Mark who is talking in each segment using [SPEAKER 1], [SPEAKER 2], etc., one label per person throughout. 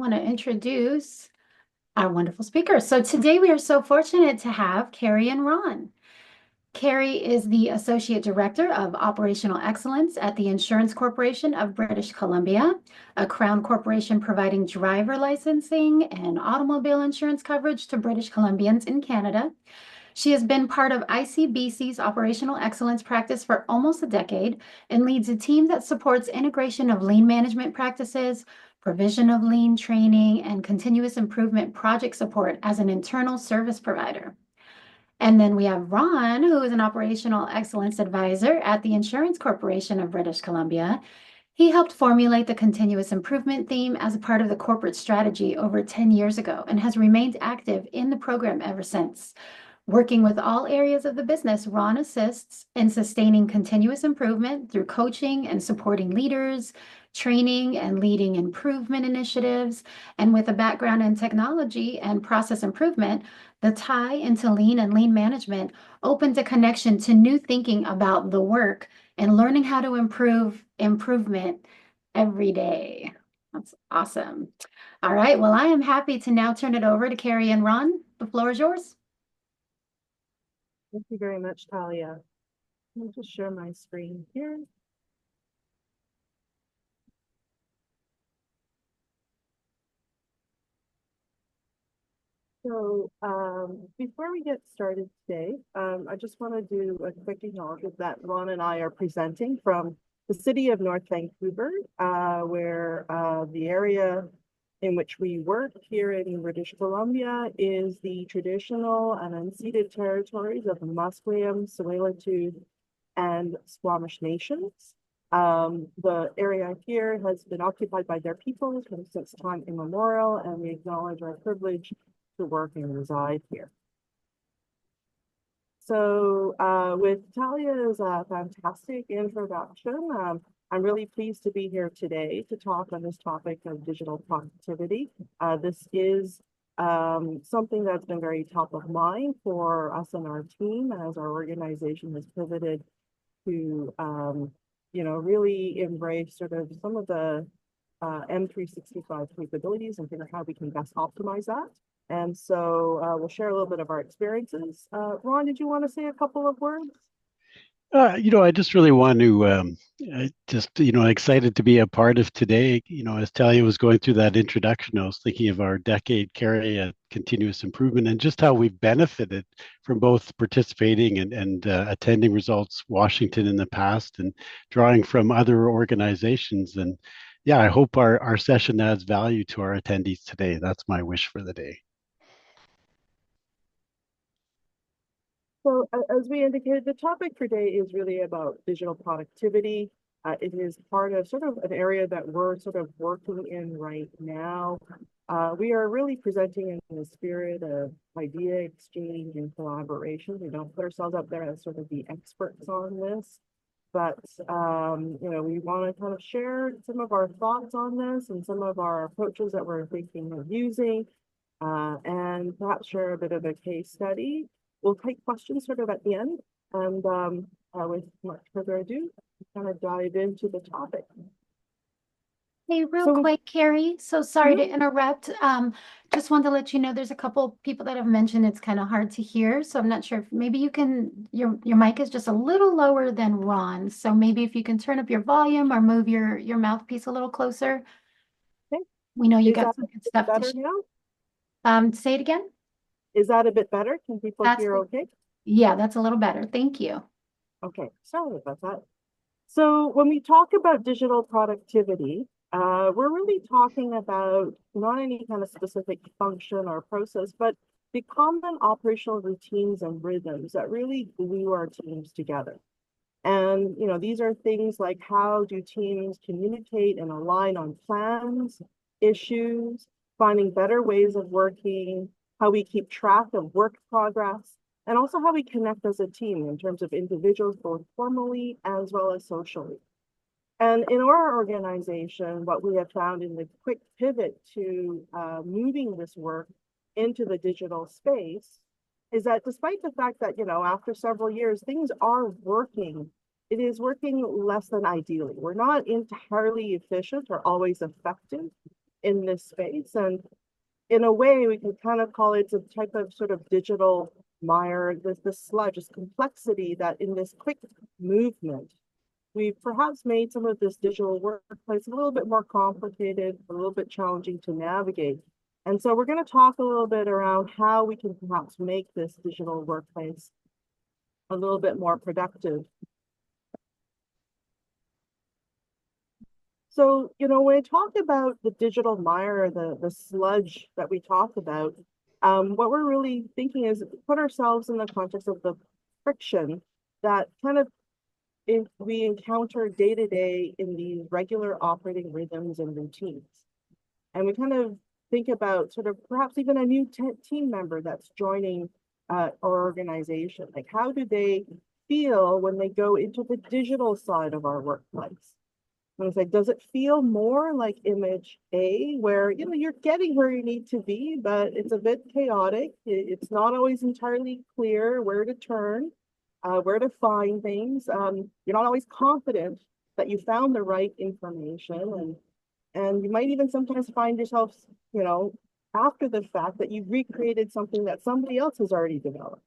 [SPEAKER 1] want to introduce our wonderful speakers. So today we are so fortunate to have Carrie and Ron. Carrie is the Associate Director of Operational Excellence at the Insurance Corporation of British Columbia, a Crown corporation providing driver licensing and automobile insurance coverage to British Columbians in Canada. She has been part of ICBC's operational excellence practice for almost a decade and leads a team that supports integration of lean management practices, provision of lean training, and continuous improvement project support as an internal service provider. And then we have Ron, who is an operational excellence advisor at the Insurance Corporation of British Columbia. He helped formulate the continuous improvement theme as a part of the corporate strategy over 10 years ago and has remained active in the program ever since. Working with all areas of the business, Ron assists in sustaining continuous improvement through coaching and supporting leaders, training and leading improvement initiatives. And with a background in technology and process improvement, the tie into lean and lean management opens a connection to new thinking about the work and learning how to improve improvement every day. That's awesome. All right, well, I am happy to now turn it over to Carrie and Ron. The floor is yours.
[SPEAKER 2] Thank you very much, Talia. Let me just share my screen here. So before we get started today, I just want to do a quick acknowledgement that Ron and I are presenting from the city of North Vancouver, where the area in which we work here in British Columbia is the traditional and unceded territories of the Musqueam, Tsleil-Waututh, and Squamish nations. The area here has been occupied by their peoples since time immemorial, and we acknowledge our privilege to work and reside here. So with Talia's fantastic introduction, I'm really pleased to be here today to talk on this topic of digital productivity. This is something that's been very top of mind for us and our team as our organization has pivoted to, really embrace sort of some of the M365 capabilities and figure out how we can best optimize that. And so we'll share a little bit of our experiences. Ron, did you want to say a couple of words?
[SPEAKER 3] I just really want to excited to be a part of today. As Talia was going through that introduction, I was thinking of our decade carry at continuous improvement and just how we've benefited from both participating and attending Results Washington in the past and drawing from other organizations. And yeah, I hope our session adds value to our attendees today. That's my wish for the day.
[SPEAKER 2] So as we indicated, the topic for today is really about digital productivity. It is part of sort of an area that we're sort of working in right now. We are really presenting in the spirit of idea exchange and collaboration. We don't put ourselves up there as sort of the experts on this, but we want to kind of share some of our thoughts on this and some of our approaches that we're thinking of using, and perhaps share a bit of a case study. We'll take questions sort of at the end, and with much further ado, kind of dive into the topic.
[SPEAKER 1] Hey, real quick, Carrie, so sorry to interrupt. Just wanted to let you know there's a couple people that have mentioned it's kind of hard to hear, so I'm not sure if maybe you can, your mic is just a little lower than Ron's, so maybe if you can turn up your volume or move your mouthpiece a little closer.
[SPEAKER 2] Okay.
[SPEAKER 1] We know you got some good stuff to share.
[SPEAKER 2] Now?
[SPEAKER 1] Say it again.
[SPEAKER 2] Is that a bit better? Can people hear okay?
[SPEAKER 1] Yeah, that's a little better. Thank you.
[SPEAKER 2] Okay, sorry about that. So when we talk about digital productivity, we're really talking about not any kind of specific function or process, but the common operational routines and rhythms that really glue our teams together. And, these are things like how do teams communicate and align on plans, issues, finding better ways of working, how we keep track of work progress, and also how we connect as a team in terms of individuals, both formally as well as socially. And in our organization, what we have found in the quick pivot to moving this work into the digital space is that despite the fact that, after several years, things are working, it is working less than ideally. We're not entirely efficient or always effective in this space. And in a way, we could kind of call it a type of sort of digital mire, this sludge, this complexity that in this quick movement, we've perhaps made some of this digital workplace a little bit more complicated, a little bit challenging to navigate. And so we're going to talk a little bit around how we can perhaps make this digital workplace a little bit more productive. So, when I talk about the digital mire, the sludge that we talk about, what we're really thinking is put ourselves in the context of the friction that kind of if we encounter day to day in these regular operating rhythms and routines. And we kind of think about sort of perhaps even a new team member that's joining our organization. Like, how do they feel when they go into the digital side of our workplace? And it's like, does it feel more like image A, where you're getting where you need to be, but it's a bit chaotic. It's not always entirely clear where to turn, where to find things. You're not always confident that you found the right information, and you might even sometimes find yourself, after the fact that you've recreated something that somebody else has already developed.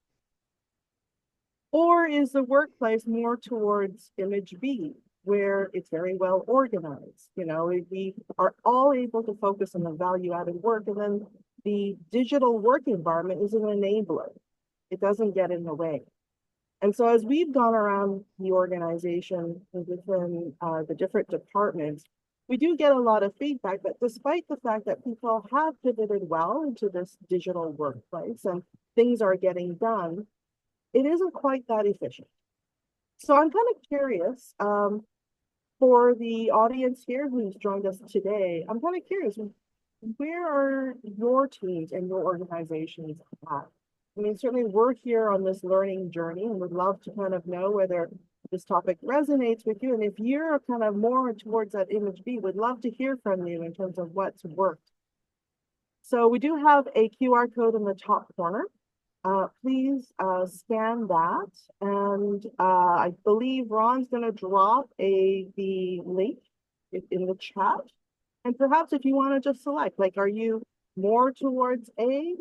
[SPEAKER 2] Or is the workplace more towards image B, where it's very well organized? We are all able to focus on the value-added work, and then the digital work environment is an enabler. It doesn't get in the way. And so as we've gone around the organization within the different departments, we do get a lot of feedback that despite the fact that people have pivoted well into this digital workplace and things are getting done, it isn't quite that efficient. So I'm kind of curious, for the audience here who's joined us today, I'm kind of curious, where are your teams and your organizations at? I mean, certainly we're here on this learning journey and would love to kind of know whether this topic resonates with you. And if you're kind of more towards that image B, we'd love to hear from you in terms of what's worked. So we do have a QR code in the top corner. Please scan that. And I believe Ron's going to drop the link in the chat. And perhaps if you want to just select, like, are you more towards A,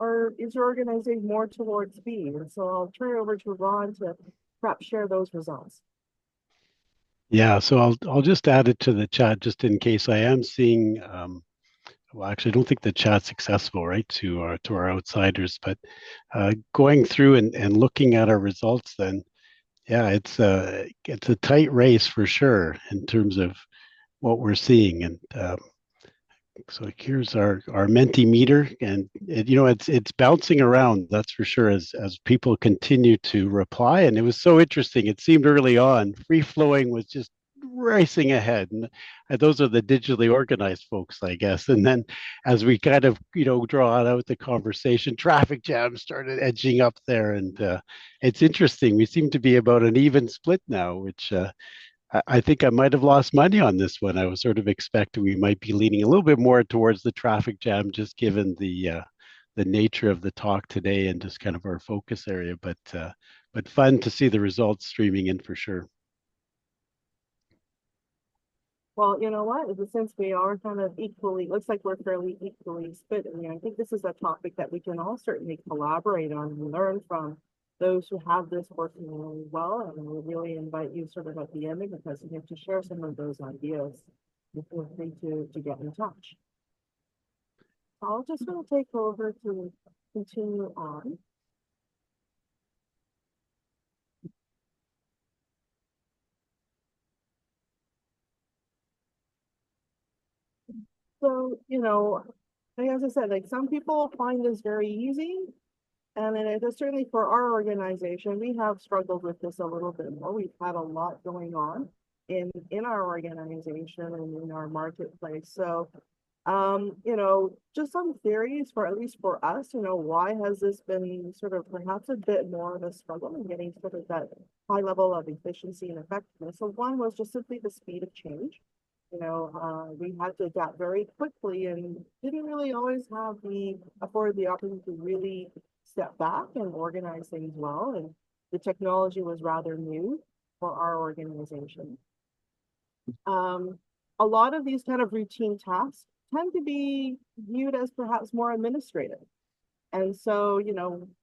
[SPEAKER 2] or is your organization more towards B? And so I'll turn it over to Ron to perhaps share those results.
[SPEAKER 3] Yeah, so I'll just add it to the chat just in case. I am seeing well, actually, I don't think the chat's accessible, right, to our outsiders, but going through and looking at our results, then yeah, it's a tight race for sure in terms of what we're seeing. And so here's our Mentimeter, and it's bouncing around, that's for sure, as people continue to reply. And it was so interesting. It seemed early on free flowing was just racing ahead, and those are the digitally organized folks, I guess. And then as we kind of draw out the conversation, traffic jams started edging up there, and it's interesting. We seem to be about an even split now, which I think I might have lost money on this one. I was sort of expecting we might be leaning a little bit more towards the traffic jam, just given the nature of the talk today and just kind of our focus area. But fun to see the results streaming in for sure.
[SPEAKER 2] Well, you know what? Since we are kind of equally, looks like we're fairly equally split. I mean, I think this is a topic that we can all certainly collaborate on and learn from those who have this working really well. And we really invite you sort of at the end of the presentation to share some of those ideas. Feel free to get in touch. I'll just going to take over to continue on. So, as I said, like, some people find this very easy. And then it is certainly for our organization, we have struggled with this a little bit more. We've had a lot going on in our organization and in our marketplace. So, just some theories for, at least for us, why has this been sort of perhaps a bit more of a struggle in getting sort of that high level of efficiency and effectiveness? So one was just simply the speed of change. We had to adapt very quickly and didn't really always have afford the opportunity to really step back and organize things well. And the technology was rather new for our organization. A lot of these kind of routine tasks tend to be viewed as perhaps more administrative. And so,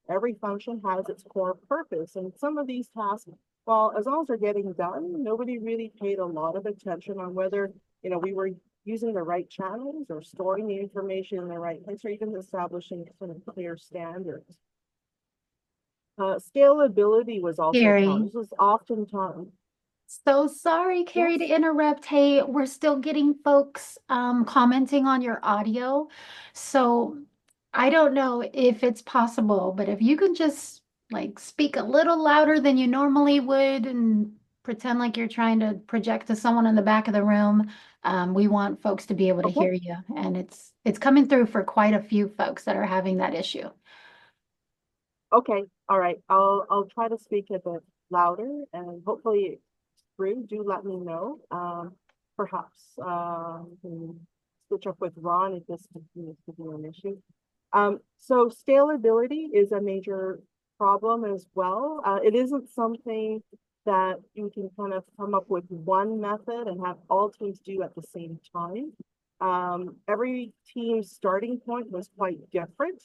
[SPEAKER 2] every function has its core purpose. And some of these tasks, well, as long as they're getting done, nobody really paid a lot of attention on whether, we were using the right channels or storing the information in the right place or even establishing sort of clear standards. Scalability was also a challenge.
[SPEAKER 1] Carrie.
[SPEAKER 2] This was oftentimes.
[SPEAKER 1] So sorry, Carrie, to
[SPEAKER 2] Yes.
[SPEAKER 1] interrupt. Hey, we're still getting folks commenting on your audio. So I don't know if it's possible, but if you can just like speak a little louder than you normally would and pretend like you're trying to project to someone in the back of the room, we want folks to be able to
[SPEAKER 2] Okay.
[SPEAKER 1] hear you. And it's coming through for quite a few folks that are having that issue.
[SPEAKER 2] Okay. All right. I'll try to speak a bit louder and hopefully through. Do let me know. Perhaps we can switch up with Ron if this continues to be an issue. So scalability is a major problem as well. It isn't something that you can kind of come up with one method and have all teams do at the same time. Every team's starting point was quite different.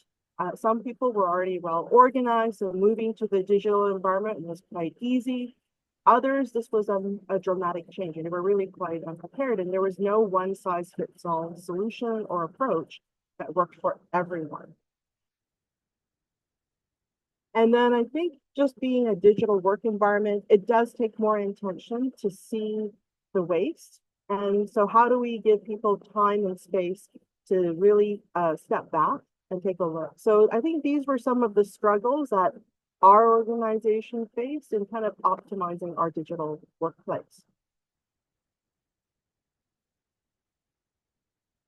[SPEAKER 2] Some people were already well organized, so moving to the digital environment was quite easy. Others, this was a dramatic change, and they were really quite unprepared, and there was no one-size-fits-all solution or approach that worked for everyone. And then I think just being a digital work environment, it does take more intention to see the waste. And so how do we give people time and space to really step back and take a look? So I think these were some of the struggles that our organization faced in kind of optimizing our digital workplace.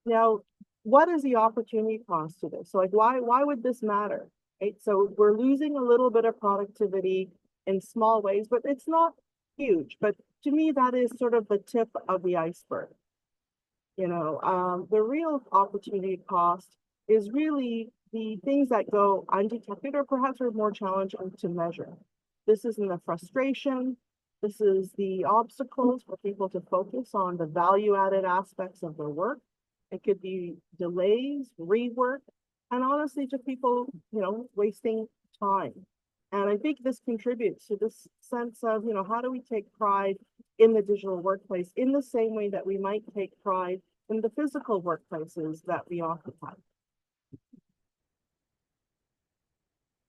[SPEAKER 2] Now, what is the opportunity cost to this? So like, why would this matter? Right? So we're losing a little bit of productivity in small ways, but it's not huge. But to me, that is sort of the tip of the iceberg. The real opportunity cost is really the things that go undetected or perhaps are more challenging to measure. This is in the frustration. This is the obstacles for people to focus on the value-added aspects of their work. It could be delays, rework, and honestly, just people, wasting time. And I think this contributes to this sense of, how do we take pride in the digital workplace in the same way that we might take pride in the physical workplaces that we occupy.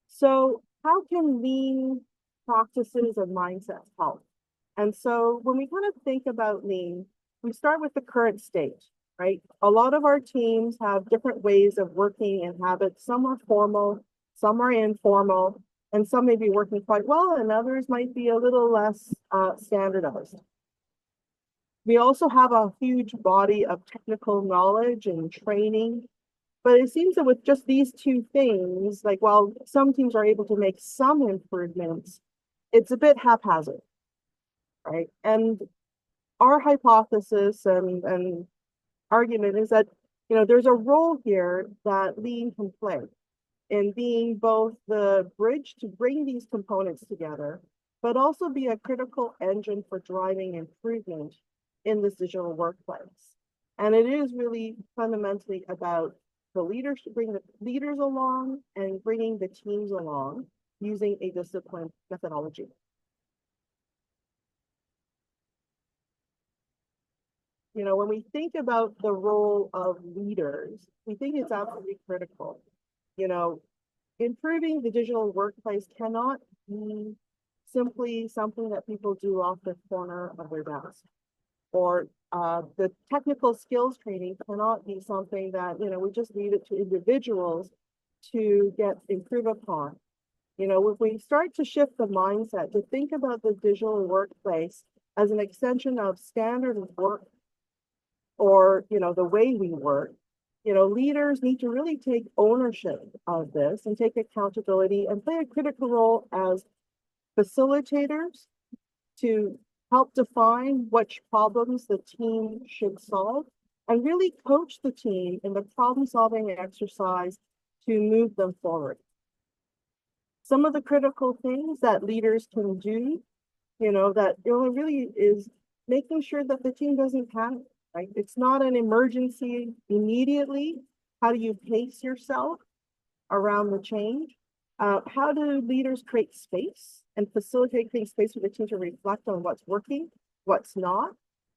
[SPEAKER 2] So how can lean practices and mindsets help? And so when we kind of think about lean, we start with the current state, right? A lot of our teams have different ways of working and habits. Some are formal, some are informal, and some may be working quite well, and others might be a little less standardized. We also have a huge body of technical knowledge and training, but it seems that with just these two things, like while some teams are able to make some improvements, it's a bit haphazard, right? And our hypothesis and argument is that, there's a role here that lean can play in being both the bridge to bring these components together, but also be a critical engine for driving improvement in this digital workplace. And it is really fundamentally about the leaders to bring the leaders along and bringing the teams along using a disciplined methodology. When we think about the role of leaders, we think it's absolutely critical. Improving the digital workplace cannot be simply something that people do off the corner of their desk. Or the technical skills training cannot be something that, we just leave it to individuals to improve upon. If we start to shift the mindset to think about the digital workplace as an extension of standard of work or, the way we work, leaders need to really take ownership of this and take accountability and play a critical role as facilitators to help define which problems the team should solve and really coach the team in the problem-solving exercise to move them forward. Some of the critical things that leaders can do, that really is making sure that the team doesn't panic. right? It's not an emergency immediately. How do you pace yourself around the change? How do leaders create space and facilitate creating space for the team to reflect on what's working, what's not,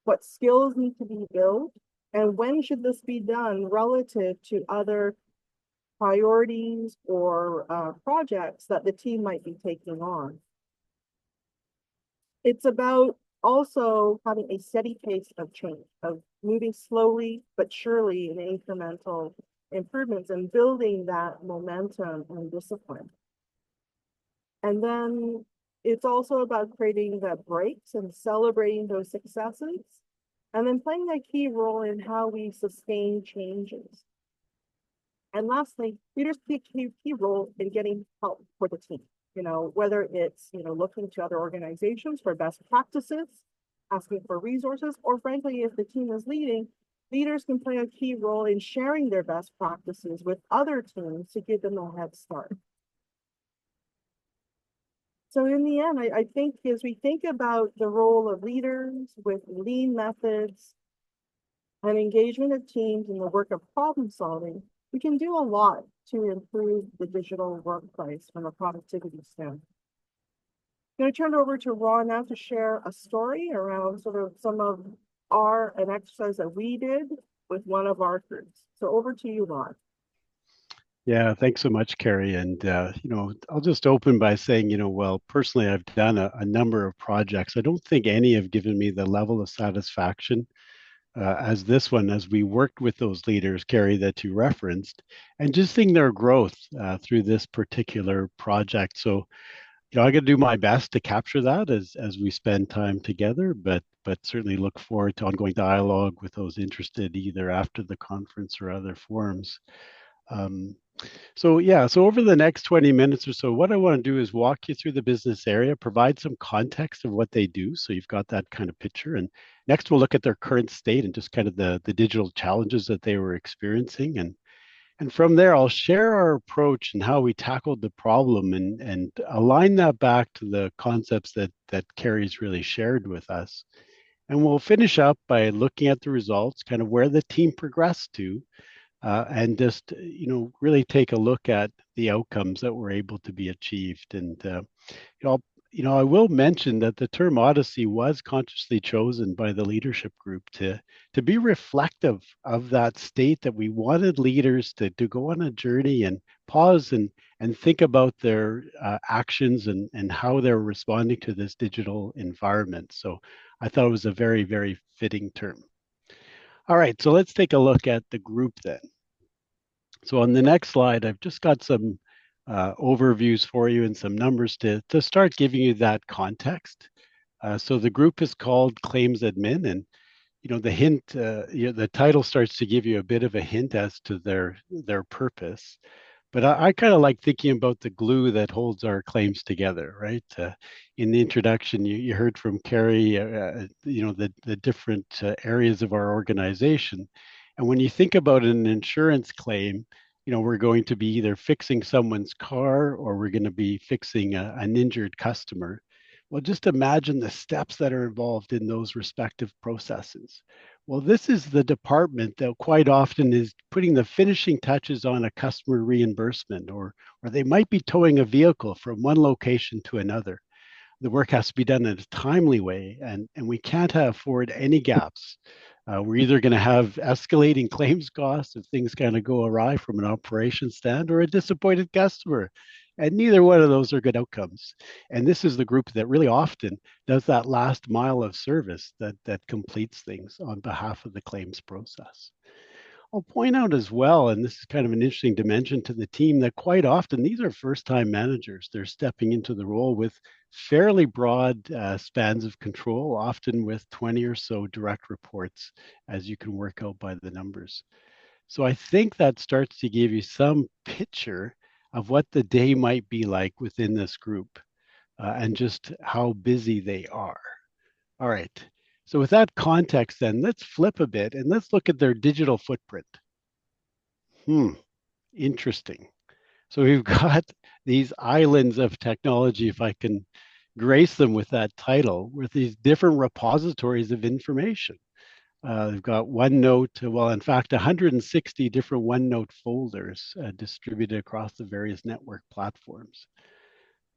[SPEAKER 2] what skills need to be built, and when should this be done relative to other priorities or projects that the team might be taking on? It's about also having a steady pace of change, of moving slowly but surely in incremental improvements and building that momentum and discipline. And then it's also about creating the breaks and celebrating those successes, and then playing a key role in how we sustain changes. And lastly, leaders play a key role in getting help for the team. Whether it's, looking to other organizations for best practices, asking for resources, or frankly, if the team is leading, leaders can play a key role in sharing their best practices with other teams to give them a head start. So in the end, I think as we think about the role of leaders with lean methods and engagement of teams in the work of problem solving, we can do a lot to improve the digital workplace from a productivity standpoint. I'm going to turn it over to Ron now to share a story around sort of some of an exercise that we did with one of our groups. So over to you, Ron.
[SPEAKER 3] Yeah, thanks so much, Carrie. And, I'll just open by saying, well, personally, I've done a number of projects. I don't think any have given me the level of satisfaction as this one, as we worked with those leaders, Carrie, that you referenced, and just seeing their growth through this particular project. So, I got to do my best to capture that as we spend time together, but certainly look forward to ongoing dialogue with those interested either after the conference or other forums. Um, so over the next 20 minutes or so, what I want to do is walk you through the business area, provide some context of what they do. So you've got that kind of picture. And next we'll look at their current state and just kind of the digital challenges that they were experiencing. And from there, I'll share our approach and how we tackled the problem and align that back to the concepts that Carrie's really shared with us. And we'll finish up by looking at the results, kind of where the team progressed to, and just really take a look at the outcomes that were able to be achieved. And I will mention that the term Odyssey was consciously chosen by the leadership group to be reflective of that state that we wanted leaders to go on a journey and pause and think about their actions and how they're responding to this digital environment. So I thought it was a very, very fitting term. All right, so let's take a look at the group then. So on the next slide, I've just got some overviews for you and some numbers to start giving you that context. So the group is called Claims Admin, and the hint, the title starts to give you a bit of a hint as to their purpose. But I kind of like thinking about the glue that holds our claims together, right? In the introduction, you heard from Carrie, the different areas of our organization. And when you think about an insurance claim, we're going to be either fixing someone's car or we're going to be fixing an injured customer. Well, just imagine the steps that are involved in those respective processes. Well, this is the department that quite often is putting the finishing touches on a customer reimbursement, or they might be towing a vehicle from one location to another. The work has to be done in a timely way, and we can't afford any gaps. We're either going to have escalating claims costs if things kind of go awry from an operations stand, or a disappointed customer. And neither one of those are good outcomes. And this is the group that really often does that last mile of service that completes things on behalf of the claims process. I'll point out as well, and this is kind of an interesting dimension to the team, that quite often these are first-time managers. They're stepping into the role with fairly broad spans of control, often with 20 or so direct reports, as you can work out by the numbers. So I think that starts to give you some picture of what the day might be like within this group and just how busy they are. All right. So with that context, then let's flip a bit and let's look at their digital footprint. Interesting. So we've got these islands of technology, if I can grace them with that title, with these different repositories of information. They've got OneNote, well, in fact, 160 different OneNote folders distributed across the various network platforms.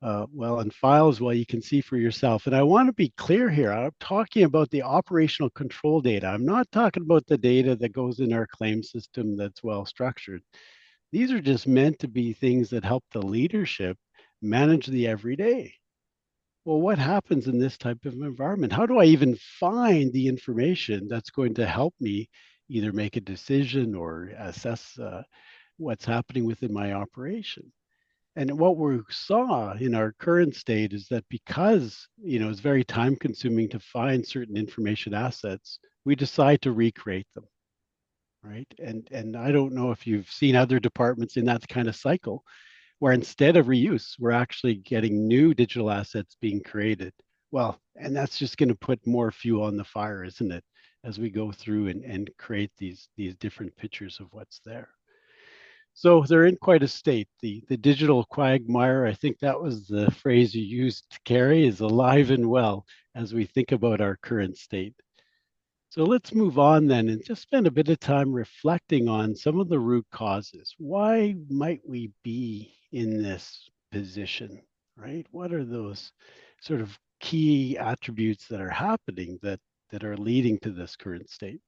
[SPEAKER 3] Well, in files, well, you can see for yourself. And I want to be clear here. I'm talking about the operational control data. I'm not talking about the data that goes in our claim system that's well structured. These are just meant to be things that help the leadership manage the everyday. Well, what happens in this type of environment? How do I even find the information that's going to help me either make a decision or assess what's happening within my operation? And what we saw in our current state is that because it's very time consuming to find certain information assets, we decide to recreate them, right? And I don't know if you've seen other departments in that kind of cycle where instead of reuse, we're actually getting new digital assets being created. Well, and that's just going to put more fuel on the fire, isn't it? As we go through and create these different pictures of what's there. So they're in quite a state. The digital quagmire, I think that was the phrase you used, Carrie, is alive and well as we think about our current state. So let's move on then and just spend a bit of time reflecting on some of the root causes. Why might we be in this position, right? What are those sort of key attributes that are happening that are leading to this current state?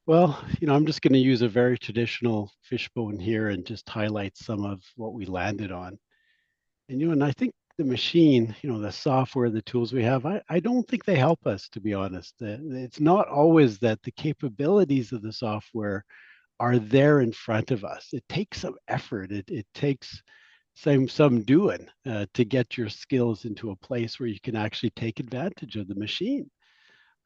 [SPEAKER 3] Well, I'm just going to use a very traditional fishbone here and just highlight some of what we landed on. And I think the machine, the software, the tools we have, I don't think they help us, to be honest. It's not always that the capabilities of the software are there in front of us. It takes some effort. It takes some doing to get your skills into a place where you can actually take advantage of the machine.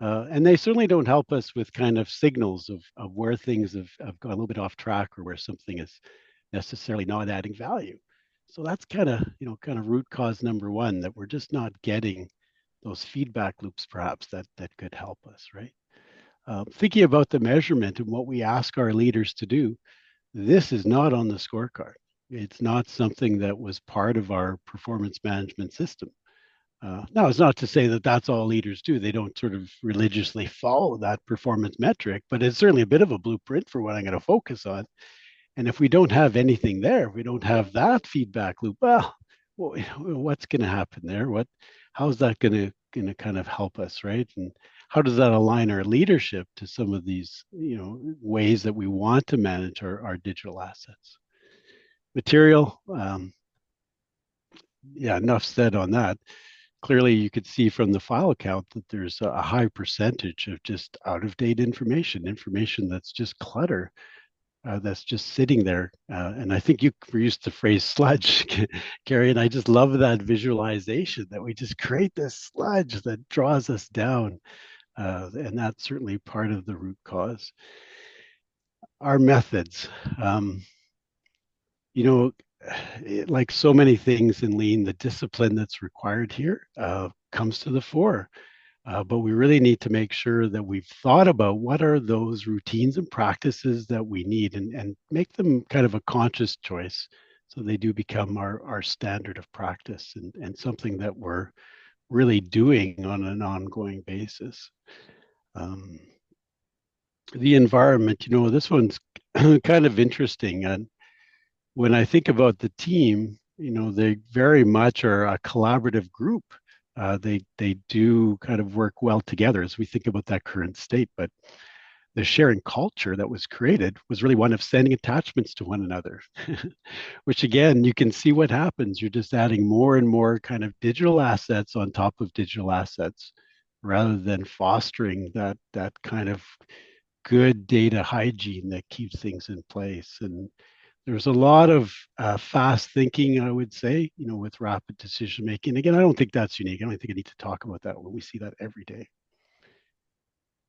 [SPEAKER 3] And they certainly don't help us with kind of signals of where things have gone a little bit off track or where something is necessarily not adding value. So that's kind of root cause number one, that we're just not getting those feedback loops perhaps that could help us, right? Thinking about the measurement and what we ask our leaders to do, this is not on the scorecard. It's not something that was part of our performance management system. Now, it's not to say that that's all leaders do. They don't sort of religiously follow that performance metric, but it's certainly a bit of a blueprint for what I'm going to focus on. And if we don't have anything there, if we don't have that feedback loop, well, what's going to happen there? How's that going to kind of help us, right? And how does that align our leadership to some of these, ways that we want to manage our digital assets? Material, yeah, enough said on that. Clearly you could see from the file count that there's a high percentage of just out of date information that's just clutter, that's just sitting there. And I think you used the phrase sludge, Carrie, and I just love that visualization that we just create this sludge that draws us down. And that's certainly part of the root cause. Our methods, you know, like so many things in lean, the discipline that's required here comes to the fore. But we really need to make sure that we've thought about what are those routines and practices that we need, and make them kind of a conscious choice so they do become our standard of practice, and something that we're really doing on an ongoing basis. The environment, this one's kind of interesting. And when I think about the team, they very much are a collaborative group. They do kind of work well together as we think about that current state. But the sharing culture that was created was really one of sending attachments to one another, which again, you can see what happens. You're just adding more and more kind of digital assets on top of digital assets, rather than fostering that kind of good data hygiene that keeps things in place. And there's a lot of fast thinking, I would say, with rapid decision making. Again, I don't think that's unique. I don't think I need to talk about that when we see that every day.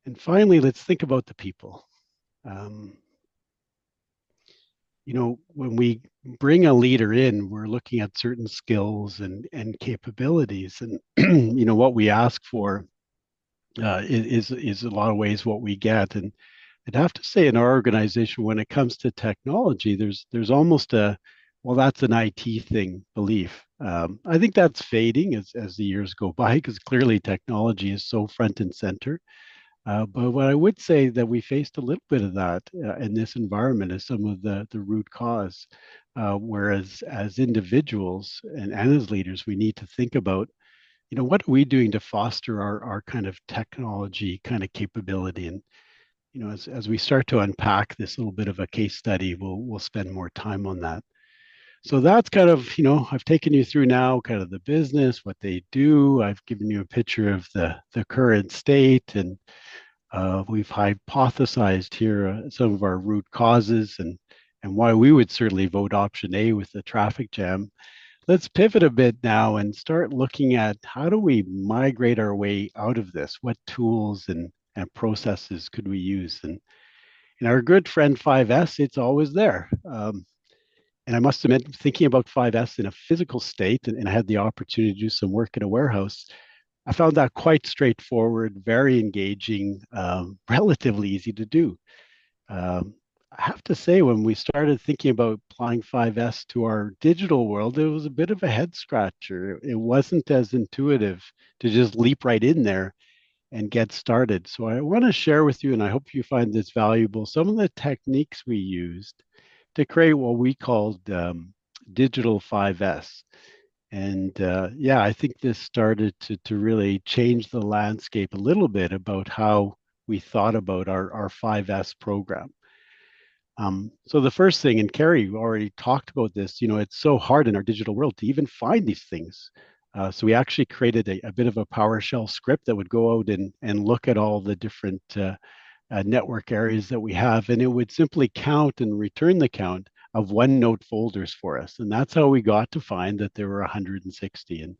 [SPEAKER 3] And finally, let's think about the people. When we bring a leader in, we're looking at certain skills and capabilities. And, what we ask for is a lot of ways what we get. And I'd have to say in our organization, when it comes to technology, there's almost well, that's an IT thing belief. I think that's fading as the years go by, because clearly technology is so front and center. But what I would say that we faced a little bit of that in this environment is some of the root cause. Whereas as individuals and as leaders, we need to think about, what are we doing to foster our kind of technology kind of capability? And, as we start to unpack this little bit of a case study, we'll spend more time on that. So that's kind of, I've taken you through now kind of the business, what they do. I've given you a picture of the current state, and we've hypothesized here some of our root causes and why we would certainly vote option A with the traffic jam. Let's pivot a bit now and start looking at how do we migrate our way out of this? What tools and processes could we use? And in our good friend 5S, it's always there. And I must admit, thinking about 5S in a physical state, and I had the opportunity to do some work in a warehouse, I found that quite straightforward, very engaging, relatively easy to do. Um, I have to say, when we started thinking about applying 5S to our digital world, it was a bit of a head scratcher. It wasn't as intuitive to just leap right in there and get started. So I want to share with you, and I hope you find this valuable, some of the techniques we used to create what we called digital 5S. And yeah, I think this started to really change the landscape a little bit about how we thought about our 5S program. So the first thing, and Carrie already talked about this, it's so hard in our digital world to even find these things. So we actually created a bit of a PowerShell script that would go out and look at all the different network areas that we have, and it would simply count and return the count of OneNote folders for us. And that's how we got to find that there were 160. And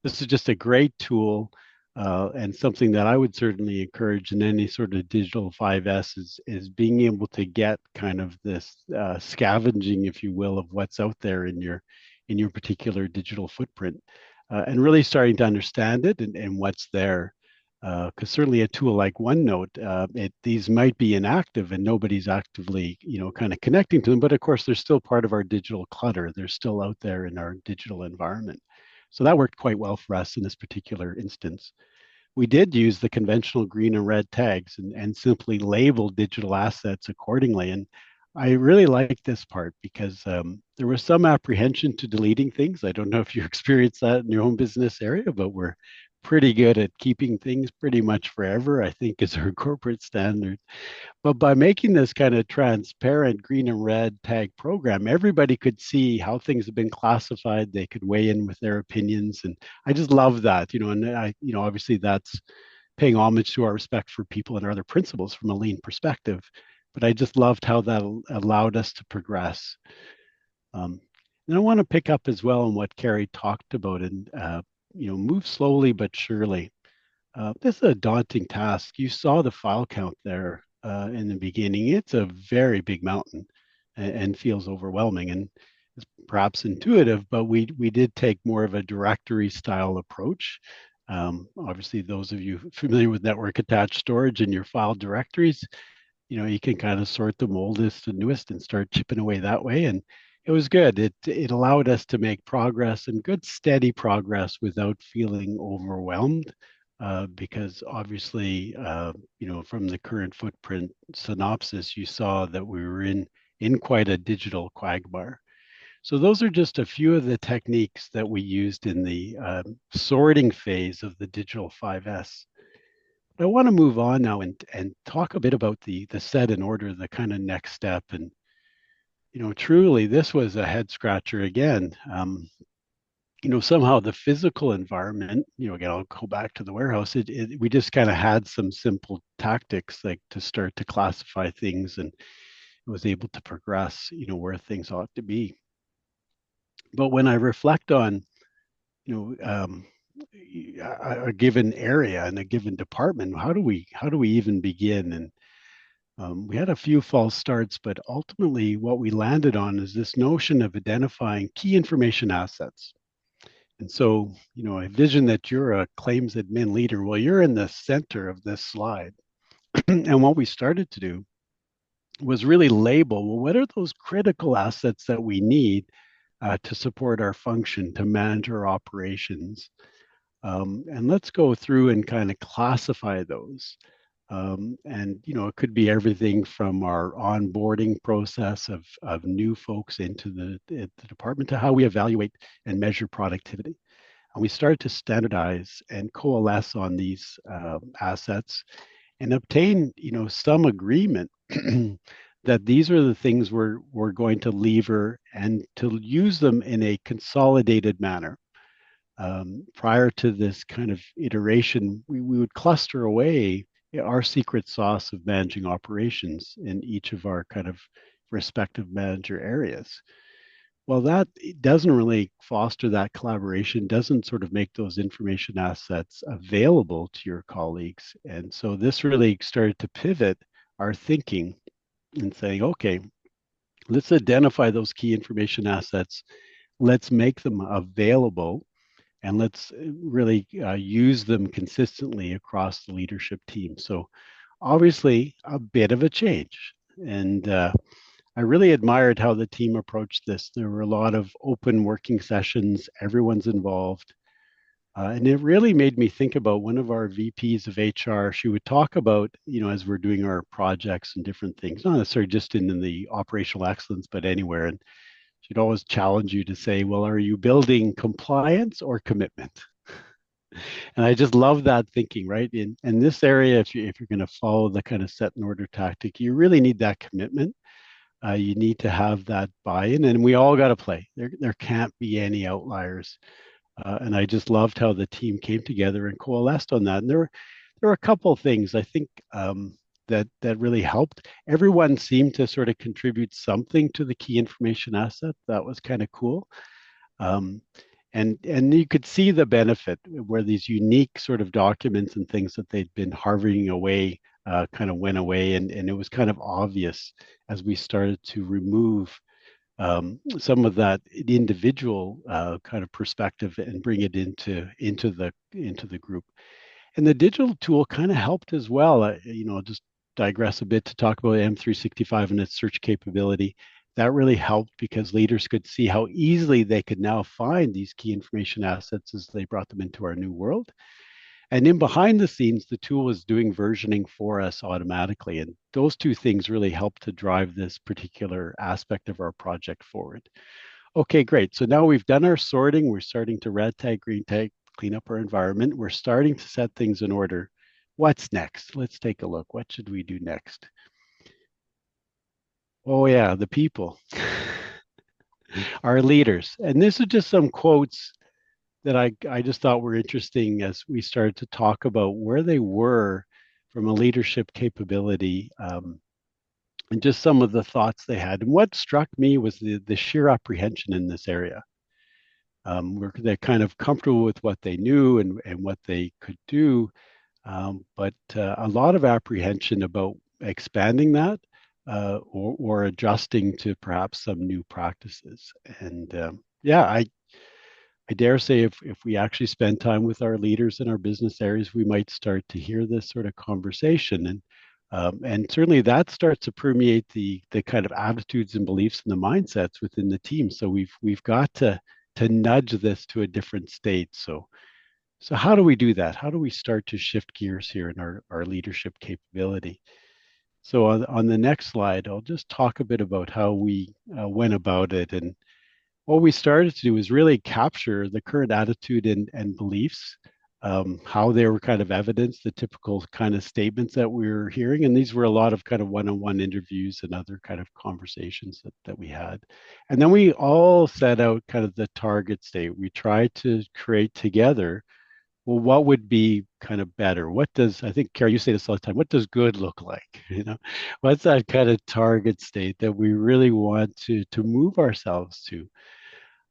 [SPEAKER 3] this is just a great tool and something that I would certainly encourage in any sort of digital 5S is being able to get kind of this scavenging, if you will, of what's out there in your particular digital footprint, and really starting to understand it and what's there. Because certainly a tool like OneNote, these might be inactive and nobody's actively, kind of connecting to them. But of course, they're still part of our digital clutter. They're still out there in our digital environment. So that worked quite well for us in this particular instance. We did use the conventional green and red tags and simply label digital assets accordingly. And I really like this part because there was some apprehension to deleting things. I don't know if you experienced that in your own business area, but we're pretty good at keeping things pretty much forever, I think is our corporate standard. But by making this kind of transparent green and red tag program, everybody could see how things have been classified. They could weigh in with their opinions. And I just love that, and obviously that's paying homage to our respect for people and our other principles from a lean perspective. But I just loved how that allowed us to progress. And I want to pick up as well on what Carrie talked about and, move slowly but surely. This is a daunting task. You saw the file count there in the beginning. It's a very big mountain and feels overwhelming and it's perhaps intuitive, but we did take more of a directory style approach. Obviously, those of you familiar with network attached storage in your file directories, you can kind of sort the oldest and newest and start chipping away that way. And it was good. It allowed us to make progress and good steady progress without feeling overwhelmed. Because obviously, from the current footprint synopsis, you saw that we were in quite a digital quagmire. So those are just a few of the techniques that we used in the sorting phase of the digital 5S. I want to move on now and talk a bit about the set and order, the kind of next step. And, truly, this was a head scratcher again. Somehow the physical environment, again, I'll go back to the warehouse. We just kind of had some simple tactics like to start to classify things and was able to progress, where things ought to be. But when I reflect on, you know, um, a given area and a given department, how do we even begin? And we had a few false starts, but ultimately what we landed on is this notion of identifying key information assets. And so, I envision that you're a claims admin leader. Well, you're in the center of this slide. And what we started to do was really label, well, what are those critical assets that we need to support our function, to manage our operations? And let's go through and kind of classify those. And it could be everything from our onboarding process of new folks into the department to how we evaluate and measure productivity. And we started to standardize and coalesce on these assets and obtain, some agreement that these are the things we're going to lever and to use them in a consolidated manner. Prior to this kind of iteration, we would cluster away our secret sauce of managing operations in each of our kind of respective manager areas. Well, that doesn't really foster that collaboration, doesn't sort of make those information assets available to your colleagues. And so this really started to pivot our thinking and saying, okay, let's identify those key information assets, let's make them available, and let's really use them consistently across the leadership team. So obviously a bit of a change. And I really admired how the team approached this. There were a lot of open working sessions, everyone's involved. And it really made me think about one of our VPs of HR. She would talk about, as we're doing our projects and different things, not necessarily just in the operational excellence, but anywhere. And she'd always challenge you to say, well, are you building compliance or commitment? And I just love that thinking, right? In this area, if you're going to follow the kind of set and order tactic, you really need that commitment. You need to have that buy-in, and we all got to play. There can't be any outliers. And I just loved how the team came together and coalesced on that. And there were a couple of things I think that really helped. Everyone seemed to sort of contribute something to the key information asset. That was kind of cool. Um, and you could see the benefit where these unique sort of documents and things that they'd been harvesting away kind of went away, and it was kind of obvious as we started to remove some of that individual kind of perspective and bring it into the group. And the digital tool kind of helped as well. Just digress a bit to talk about M365 and its search capability. That really helped because leaders could see how easily they could now find these key information assets as they brought them into our new world. And in behind the scenes, the tool was doing versioning for us automatically. And those two things really helped to drive this particular aspect of our project forward. Okay, great. So now we've done our sorting. We're starting to red tag, green tag, clean up our environment. We're starting to set things in order. What's next? Let's take a look. What should we do next? Oh, yeah, the people, our leaders. And this is just some quotes that I just thought were interesting as we started to talk about where they were from a leadership capability, and just some of the thoughts they had. And what struck me was the sheer apprehension in this area. They're kind of comfortable with what they knew and what they could do, but a lot of apprehension about expanding that or adjusting to perhaps some new practices. And yeah, I dare say if we actually spend time with our leaders in our business areas, we might start to hear this sort of conversation. And certainly that starts to permeate the kind of attitudes and beliefs and the mindsets within the team. So we've got to nudge this to a different state. So how do we do that? How do we start to shift gears here in our leadership capability? So on the next slide, I'll just talk a bit about how we went about it. And what we started to do is really capture the current attitude and beliefs, how they were kind of evidence, the typical kind of statements that we were hearing. And these were a lot of kind of one-on-one interviews and other kind of conversations that we had. And then we all set out kind of the target state. We tried to create together, well, what would be kind of better? I think, Carrie, you say this all the time, what does good look like? What's that kind of target state that we really want to move ourselves to?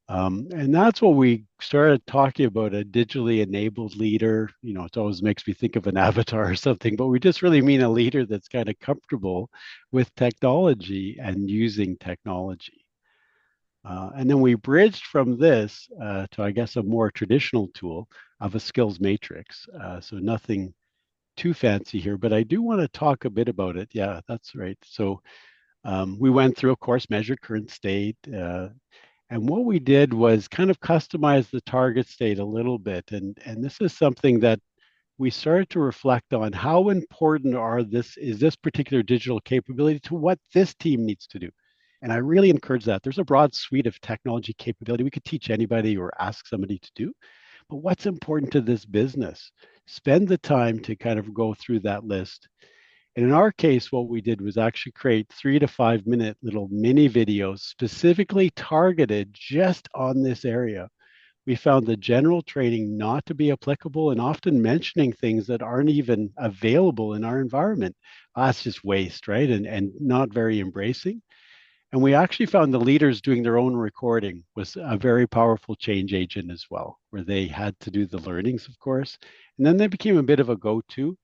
[SPEAKER 3] And that's what we started talking about, a digitally enabled leader. It always makes me think of an avatar or something, but we just really mean a leader that's kind of comfortable with technology and using technology. And then we bridged from this to, I guess, a more traditional tool of a skills matrix. So nothing too fancy here, but I do want to talk a bit about it. Yeah, that's right. So we went through, of course, measured current state. And what we did was kind of customize the target state a little bit. And this is something that we started to reflect on how important is this particular digital capability to what this team needs to do. And I really encourage that. There's a broad suite of technology capability we could teach anybody or ask somebody to do. But what's important to this business? Spend the time to kind of go through that list. And in our case, what we did was actually create 3 to 5 minute little mini videos specifically targeted just on this area. We found the general training not to be applicable and often mentioning things that aren't even available in our environment. That's just waste, right? And not very embracing. And we actually found the leaders doing their own recording was a very powerful change agent as well, where they had to do the learnings, of course. And then they became a bit of a go-to.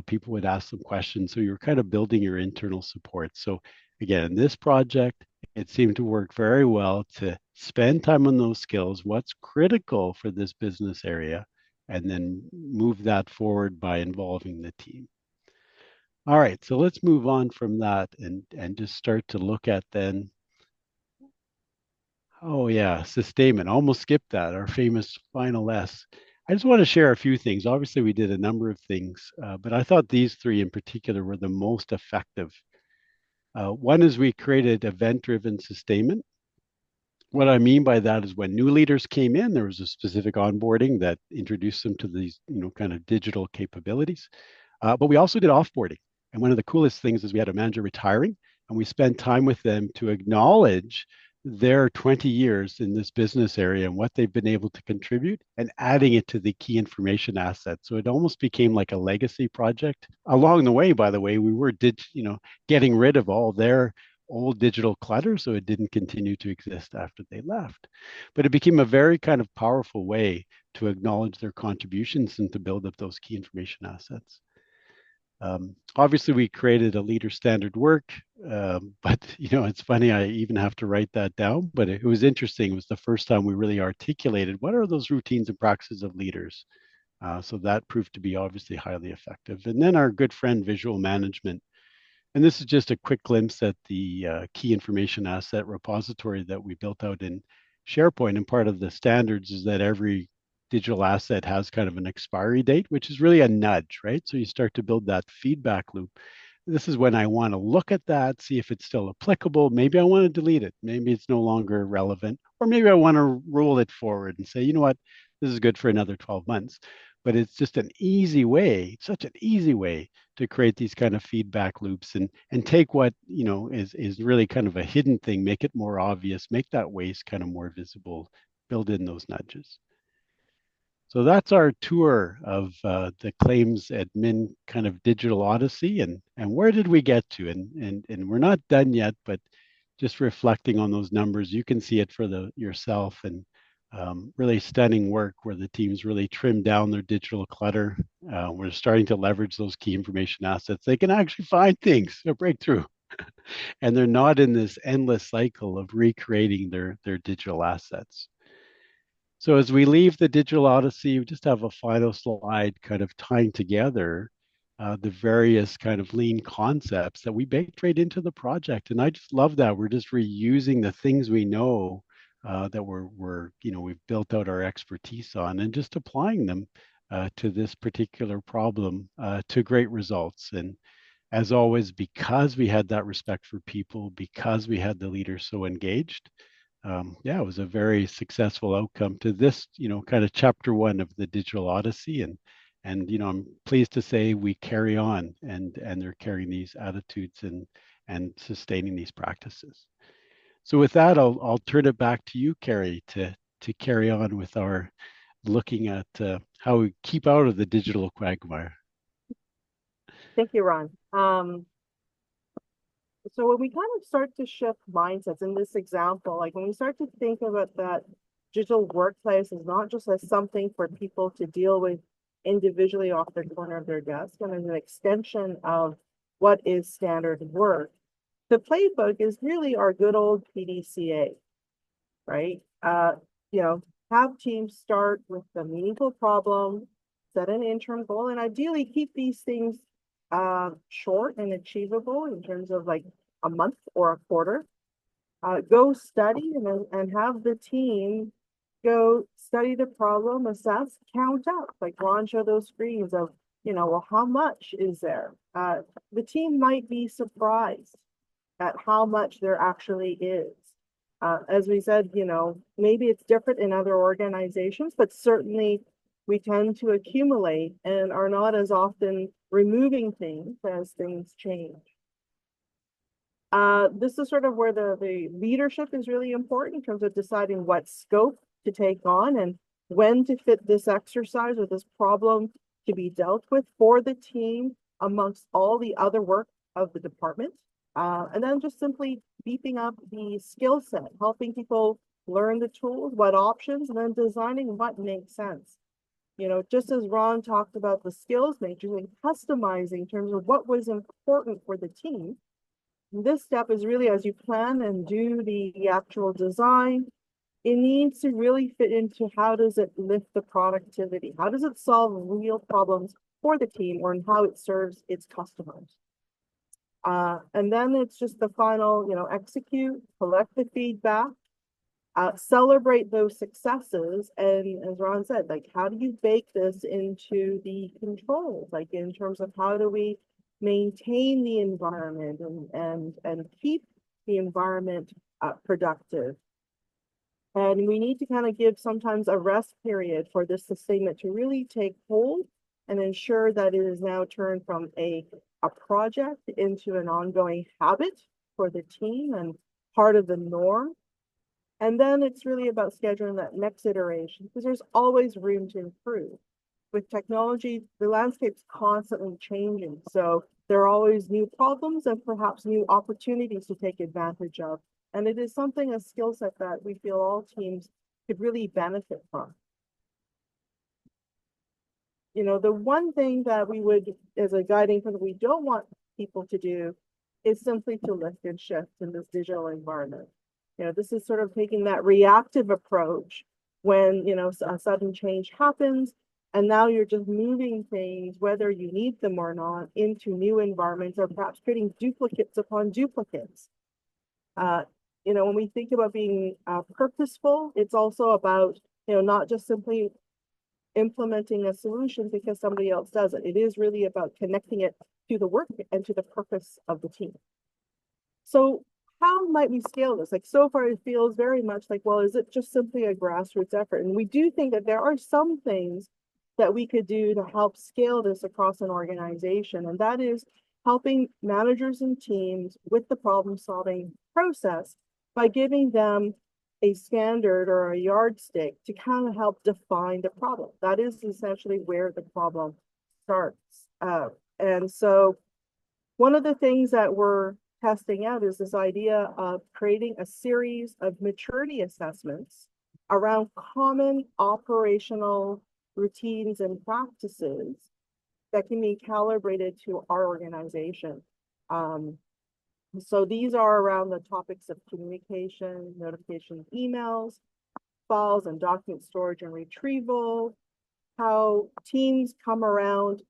[SPEAKER 3] People would ask them questions. So you're kind of building your internal support. So again, this project, it seemed to work very well to spend time on those skills, what's critical for this business area, and then move that forward by involving the team. All right, so let's move on from that and just start to look at then, oh yeah, sustainment. Almost skipped that, our famous final S. I just want to share a few things. Obviously, we did a number of things, but I thought these three in particular were the most effective. One is we created event-driven sustainment. What I mean by that is when new leaders came in, there was a specific onboarding that introduced them to these, kind of digital capabilities. But we also did offboarding. And one of the coolest things is we had a manager retiring, and we spent time with them to acknowledge their 20 years in this business area and what they've been able to contribute and adding it to the key information asset. So it almost became like a legacy project. Along the way, by the way, we were getting rid of all their old digital clutter so it didn't continue to exist after they left. But it became a very kind of powerful way to acknowledge their contributions and to build up those key information assets. Obviously, we created a leader standard work, but it's funny. I even have to write that down. But it was interesting. It was the first time we really articulated what are those routines and practices of leaders. So that proved to be obviously highly effective. And then our good friend visual management. And this is just a quick glimpse at the key information asset repository that we built out in SharePoint. And part of the standards is that every digital asset has kind of an expiry date, which is really a nudge, right? So you start to build that feedback loop. This is when I want to look at that, see if it's still applicable. Maybe I want to delete it. Maybe it's no longer relevant. Or maybe I want to roll it forward and say, you know what, this is good for another 12 months. But it's just an easy way, such an easy way to create these kind of feedback loops and take what is really kind of a hidden thing, make it more obvious, make that waste kind of more visible, build in those nudges. So that's our tour of the claims admin kind of digital odyssey, and where did we get to? And we're not done yet, but just reflecting on those numbers, you can see it for yourself, and really stunning work where the teams really trimmed down their digital clutter. We're starting to leverage those key information assets. They can actually find things, a breakthrough, and they're not in this endless cycle of recreating their digital assets. So as we leave the digital odyssey, we just have a final slide kind of tying together the various kind of lean concepts that we baked right into the project. And I just love that. We're just reusing the things we know that we've built out our expertise on and just applying them to this particular problem to great results. And as always, because we had that respect for people, because we had the leaders so engaged, it was a very successful outcome to this, kind of chapter one of the digital odyssey. And I'm pleased to say we carry on and they're carrying these attitudes and sustaining these practices. So with that, I'll turn it back to you, Carrie, to carry on with our looking at how we keep out of the digital quagmire.
[SPEAKER 2] Thank you, Ron. So when we kind of start to shift mindsets in this example, like when we start to think about that digital workplace as not just as something for people to deal with individually off the corner of their desk, and as an extension of what is standard work, the playbook is really our good old PDCA, right? Have teams start with the meaningful problem, set an interim goal, and ideally keep these things short and achievable in terms of like a month or a quarter. Go study and have the team go study the problem, assess, count up, like Ron showed those screens of, well, how much is there? The team might be surprised at how much there actually is. As we said, maybe it's different in other organizations, but certainly we tend to accumulate and are not as often removing things as things change. This is sort of where the leadership is really important in terms of deciding what scope to take on and when to fit this exercise or this problem to be dealt with for the team amongst all the other work of the department. And then just simply beefing up the skill set, helping people learn the tools, what options, and then designing what makes sense. Just as Ron talked about the skills matrix and customizing in terms of what was important for the team, this step is really as you plan and do the actual design, it needs to really fit into how does it lift the productivity? How does it solve real problems for the team or in how it serves its customers? And then it's just the final, execute, collect the feedback, celebrate those successes. And as Ron said, like, how do you bake this into the controls? Like in terms of how do we maintain the environment and keep the environment productive? And we need to kind of give sometimes a rest period for this sustainment to really take hold and ensure that it is now turned from a project into an ongoing habit for the team and part of the norm. And then it's really about scheduling that next iteration because there's always room to improve. With technology, the landscape's constantly changing. So there are always new problems and perhaps new opportunities to take advantage of. And it is something, a skill set that we feel all teams could really benefit from. The one thing that we would, as a guiding principle, we don't want people to do is simply to lift and shift in this digital environment. This is sort of taking that reactive approach when, a sudden change happens and now you're just moving things, whether you need them or not, into new environments or perhaps creating duplicates upon duplicates. When we think about being purposeful, it's also about, not just simply implementing a solution because somebody else does it. It is really about connecting it to the work and to the purpose of the team. So how might we scale this? Like so far, it feels very much like, well, is it just simply a grassroots effort? And we do think that there are some things that we could do to help scale this across an organization. And that is helping managers and teams with the problem solving process by giving them a standard or a yardstick to kind of help define the problem. That is essentially where the problem starts. And so one of the things that we're testing out is this idea of creating a series of maturity assessments around common operational routines and practices that can be calibrated to our organization. So these are around the topics of communication, notification, emails, files and document storage and retrieval, how teams come around,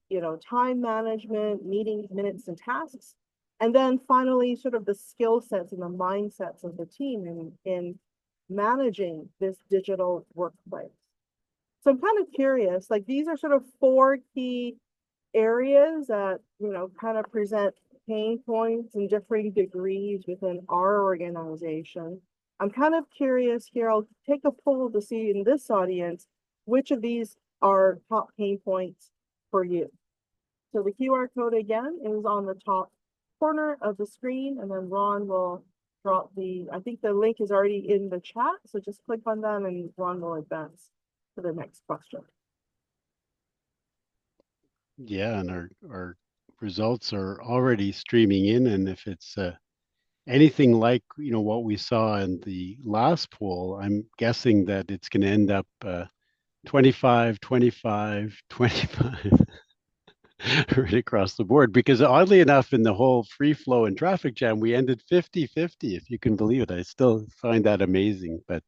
[SPEAKER 2] time management, meetings, minutes, and tasks. And then finally, sort of the skill sets and the mindsets of the team in managing this digital workplace. So I'm kind of curious, like these are sort of 4 key areas that, kind of present pain points in differing degrees within our organization. I'm kind of curious here, I'll take a poll to see in this audience, which of these are top pain points for you. So the QR code again is on the top corner of the screen, and then Ron will drop I think the link is already in the chat, so just click on that and Ron will advance to the next question.
[SPEAKER 3] Yeah, and our results are already streaming in, and if it's anything like what we saw in the last poll, I'm guessing that it's going to end up 25, 25, 25 right across the board. Because oddly enough, in the whole free flow and traffic jam, we ended 50-50, if you can believe it. I still find that amazing, but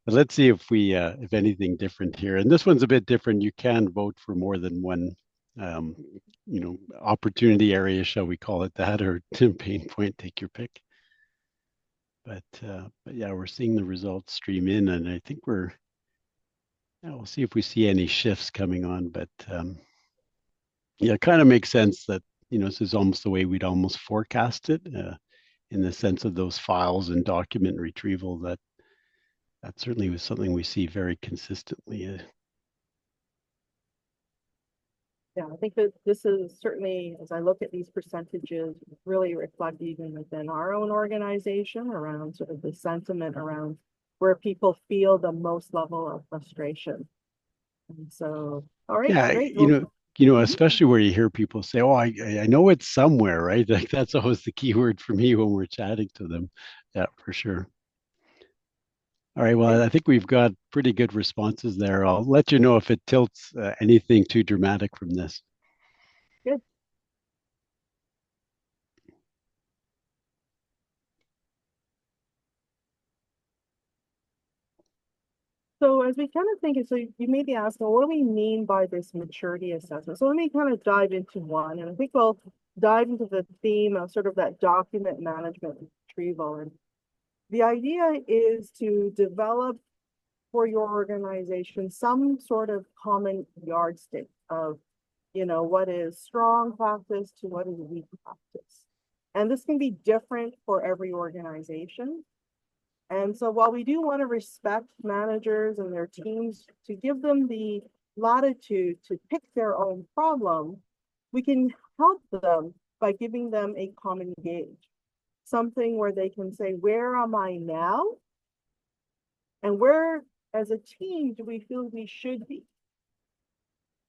[SPEAKER 3] let's see if anything different here. And this one's a bit different. You can vote for more than one, opportunity area, shall we call it that, or pain point, take your pick. but yeah, we're seeing the results stream in, and I think we'll see if we see any shifts coming on. But yeah, it kind of makes sense that this is almost the way we'd almost forecast it, in the sense of those files and document retrieval. That certainly was something we see very consistently.
[SPEAKER 2] Yeah, I think that this is certainly, as I look at these percentages, really reflect even within our own organization around sort of the sentiment around where people feel the most level of frustration. And so, all right,
[SPEAKER 3] Yeah,
[SPEAKER 2] great. Well, mhm.
[SPEAKER 3] especially where you hear people say, "Oh, I know it's somewhere," right? Like that's always the key word for me when we're chatting to them. Yeah, for sure. All right, well,
[SPEAKER 2] Great.
[SPEAKER 3] I think we've got pretty good responses there. I'll let you know if it tilts anything too dramatic from this.
[SPEAKER 2] Good. So as we kind of think, so you may be asking, well, what do we mean by this maturity assessment? So let me kind of dive into one, and I think we'll dive into the theme of sort of that document management retrieval. And the idea is to develop for your organization some sort of common yardstick of, what is strong practice to what is weak practice. And this can be different for every organization. And so while we do want to respect managers and their teams to give them the latitude to pick their own problem, we can help them by giving them a common gauge, something where they can say, where am I now? And where, as a team, do we feel we should be?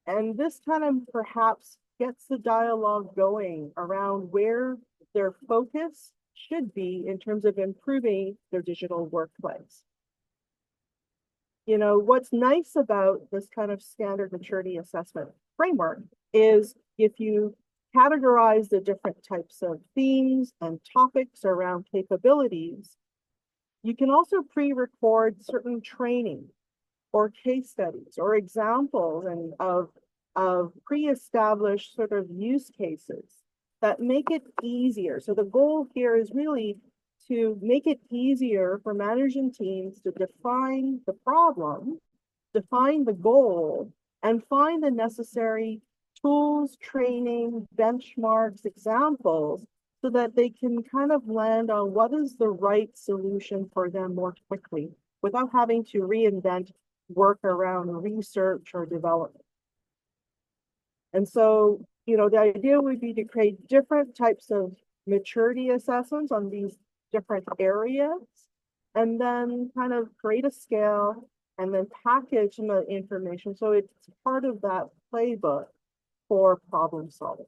[SPEAKER 2] And this kind of perhaps gets the dialogue going around where their focus should be in terms of improving their digital workplace. What's nice about this kind of standard maturity assessment framework is if you categorize the different types of themes and topics around capabilities, you can also pre-record certain training or case studies or examples and of pre-established sort of use cases that make it easier. So the goal here is really to make it easier for management teams to define the problem, define the goal, and find the necessary tools, training, benchmarks, examples, so that they can kind of land on what is the right solution for them more quickly without having to reinvent work around research or development. And so, the idea would be to create different types of maturity assessments on these different areas, and then kind of create a scale and then package the information so it's part of that playbook for problem solving.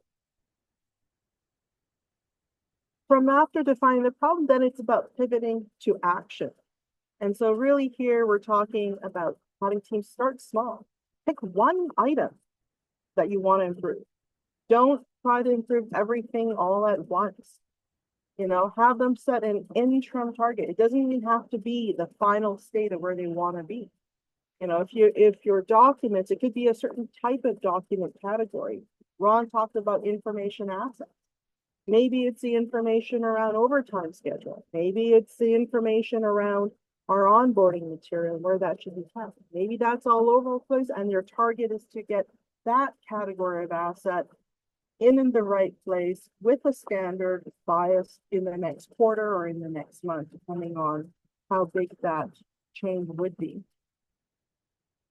[SPEAKER 2] From after defining the problem, then it's about pivoting to action. And so really here we're talking about having teams start small. Pick one item that you want to improve. Don't try to improve everything all at once. Have them set an interim target. It doesn't even have to be the final state of where they want to be. If your documents, it could be a certain type of document category. Ron talked about information assets. Maybe it's the information around overtime schedule. Maybe it's the information around our onboarding material, where that should be kept. Maybe that's all over the place, and your target is to get that category of asset in the right place with a standard bias in the next quarter or in the next month, depending on how big that change would be.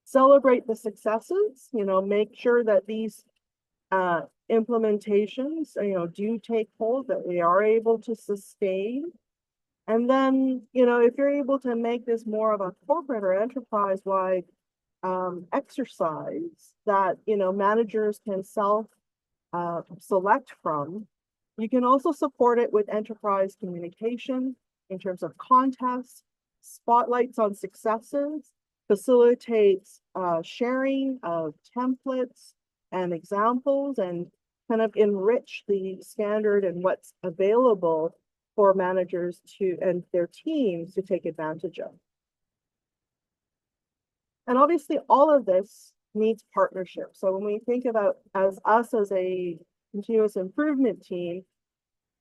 [SPEAKER 2] Celebrate the successes, make sure that these implementations, do take hold, that they are able to sustain. And then, if you're able to make this more of a corporate or enterprise-wide exercise that, managers can select from, you can also support it with enterprise communication in terms of contests, spotlights on successes, facilitates sharing of templates and examples, and kind of enrich the standard and what's available for managers and their teams to take advantage of. And obviously all of this needs partnership. So when we think about us as a continuous improvement team,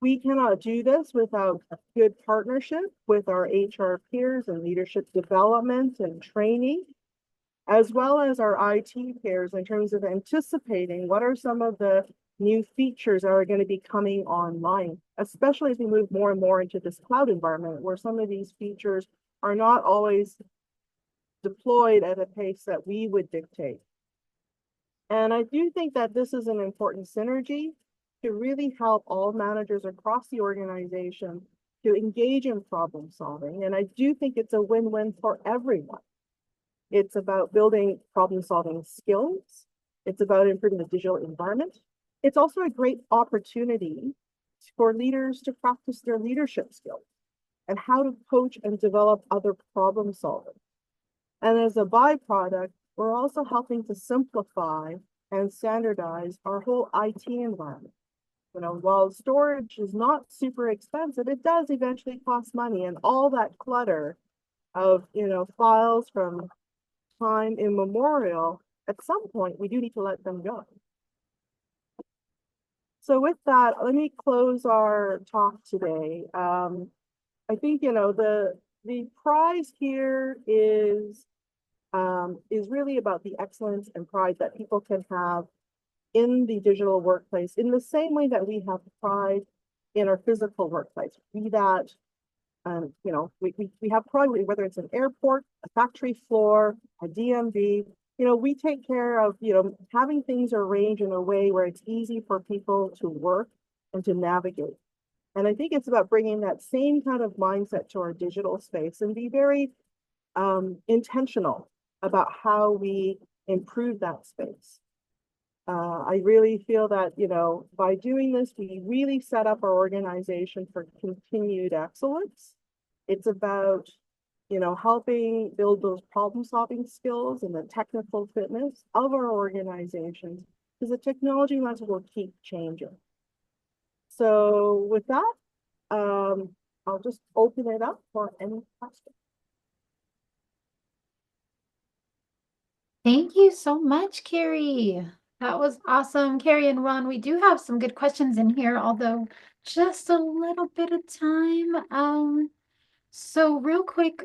[SPEAKER 2] We cannot do this without a good partnership with our HR peers and leadership development and training, as well as our IT peers in terms of anticipating what are some of the new features that are going to be coming online, especially as we move more and more into this cloud environment where some of these features are not always deployed at a pace that we would dictate. And I do think that this is an important synergy to really help all managers across the organization to engage in problem solving. And I do think it's a win-win for everyone. It's about building problem solving skills. It's about improving the digital environment. It's also a great opportunity for leaders to practice their leadership skills and how to coach and develop other problem solvers. And as a byproduct, we're also helping to simplify and standardize our whole IT environment. You know, while storage is not super expensive, it does eventually cost money, and all that clutter of, you know, files from time immemorial, at some point we do need to let them go. So with that, let me close our talk today. I think, you know, the prize here is really about the excellence and pride that people can have in the digital workplace in the same way that we have pride in our physical workplace. Be that, you know, we have pride, whether it's an airport, a factory floor, a DMV, you know, we take care of, you know, having things arranged in a way where it's easy for people to work and to navigate. And I think it's about bringing that same kind of mindset to our digital space and be very intentional about how we improve that space. I really feel that, you know, by doing this, we really set up our organization for continued excellence. It's about, you know, helping build those problem-solving skills and the technical fitness of our organizations, because the technology landscape will keep changing. So with that, I'll just open it up for any questions.
[SPEAKER 1] Thank you so much, Carrie. That was awesome. Carrie and Ron, we do have some good questions in here, although just a little bit of time. So real quick,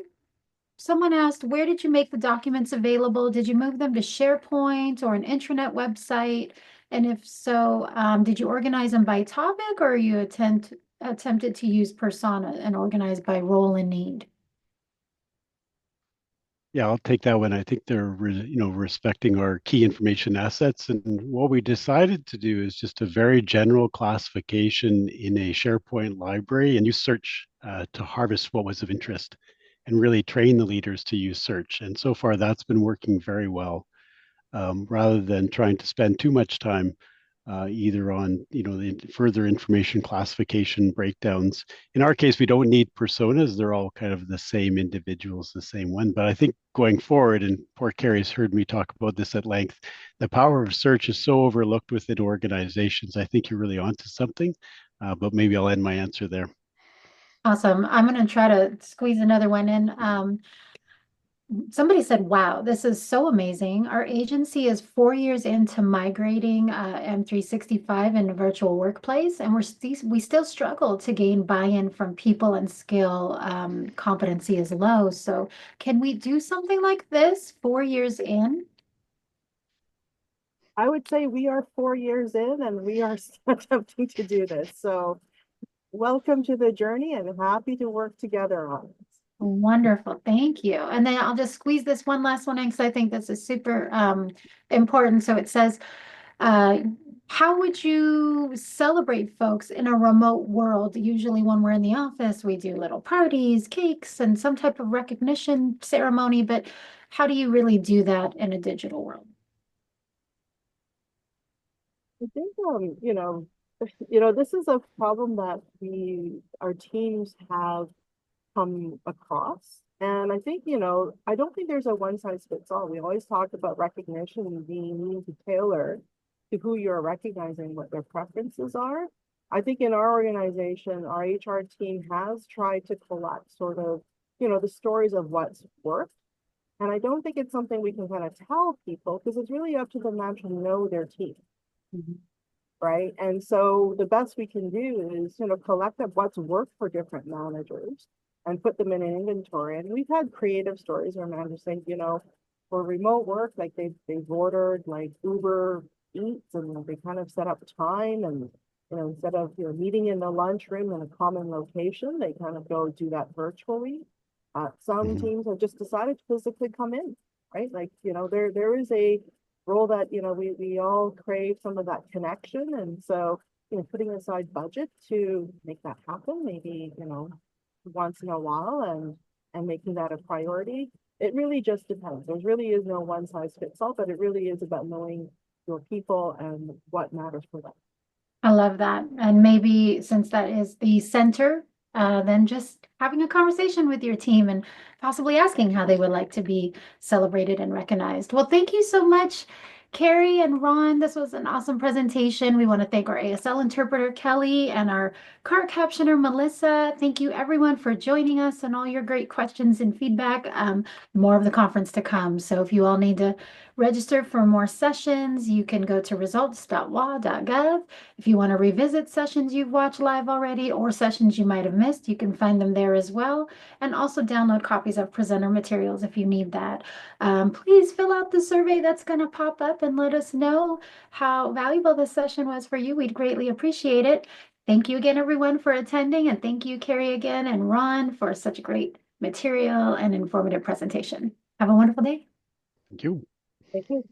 [SPEAKER 1] someone asked, where did you make the documents available? Did you move them to SharePoint or an intranet website? And if so, did you organize them by topic, or you attempted to use Persona and organize by role and need?
[SPEAKER 3] Yeah, I'll take that one. I think they're, you know, respecting our key information assets. And what we decided to do is just a very general classification in a SharePoint library and use search to harvest what was of interest and really train the leaders to use search. And so far, that's been working very well, rather than trying to spend too much time either on, you know, the further information classification breakdowns. In our case, we don't need personas. They're all kind of the same individuals, the same one. But I think going forward, and poor Carrie's heard me talk about this at length, the power of search is so overlooked within organizations. I think you're really onto something, but maybe I'll end my answer there.
[SPEAKER 1] Awesome. I'm going to try to squeeze another one in. Somebody said, wow, this is so amazing. Our agency is 4 years into migrating M365 into virtual workplace, and we still struggle to gain buy-in from people, and skill competency is low. So can we do something like this 4 years in?
[SPEAKER 2] I would say we are 4 years in and we are attempting to do this. So welcome to the journey and happy to work together on it.
[SPEAKER 1] Wonderful, thank you. And then I'll just squeeze this one last one in because I think this is super important. So it says, how would you celebrate folks in a remote world? Usually when we're in the office, we do little parties, cakes, and some type of recognition ceremony, but how do you really do that in a digital world?
[SPEAKER 2] I think, this is a problem that our teams have come across. And I think, I don't think there's a one size fits all. We always talk about recognition and needing to tailor to who you're recognizing, what their preferences are. I think in our organization, our HR team has tried to collect sort of, the stories of what's worked. And I don't think it's something we can kind of tell people because it's really up to them now to know their team.
[SPEAKER 1] Mhm.
[SPEAKER 2] right? And so the best we can do is, collect up what's worked for different managers and put them in an inventory. And we've had creative stories where managers say, for remote work, like they've ordered like Uber Eats and they kind of set up time and instead of meeting in the lunchroom in a common location, they kind of go do that virtually. Some
[SPEAKER 3] Mhm.
[SPEAKER 2] teams have just decided to physically come in, right? Like, there is a role that, we all crave some of that connection. And so, putting aside budget to make that happen, maybe, once in a while and making that a priority. It really just depends. There really is no one size fits all, but it really is about knowing your people and what matters for them.
[SPEAKER 1] I love that. And maybe since that is the center, then just having a conversation with your team and possibly asking how they would like to be celebrated and recognized. Well, thank you so much, Carrie and Ron. This was an awesome presentation. We want to thank our ASL interpreter, Kelly, and our cart captioner, Melissa. Thank you, everyone, for joining us and all your great questions and feedback. More of the conference to come. So if you all need to register for more sessions, you can go to results.wa.gov. If you want to revisit sessions you've watched live already or sessions you might have missed, you can find them there as well. And also download copies of presenter materials if you need that. Please fill out the survey that's going to pop up and let us know how valuable this session was for you. We'd greatly appreciate it. Thank you again, everyone, for attending. And thank you, Carrie, again, and Ron for such a great material and informative presentation. Have a wonderful day.
[SPEAKER 3] Thank you.
[SPEAKER 2] Thank you.